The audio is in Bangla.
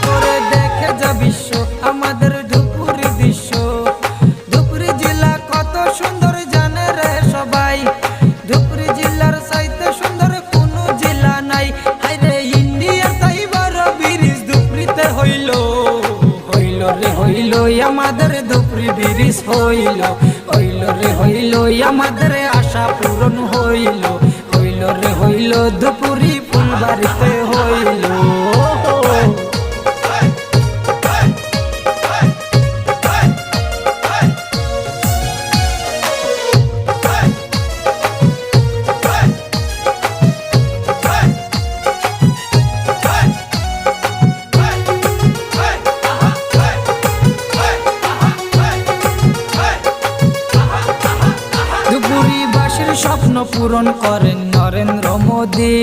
করে দেখে যা বিশ্ব আমাদের ধুপুরি দৃশ্য। ধুপুরি জেলা কত সুন্দর জানে রে সবাই, ধুপুরি জেলার চাইতে সুন্দর কোনো জেলা নাই। হায়রে ইন্ডিয়ার তাই বড় ব্রিজ ধুপুরিতে হইল, হইল রে হইল আমাদের ধুপুরি ব্রিজ হইল, হইল রে হইল আমাদের আশা পূরণ হইল, হইল রে হইল ধুপুরি ফুলবাড়িতে হইল। ধুপুরিবাসীর স্বপ্ন পূরণ করেন নরেন্দ্র মোদী।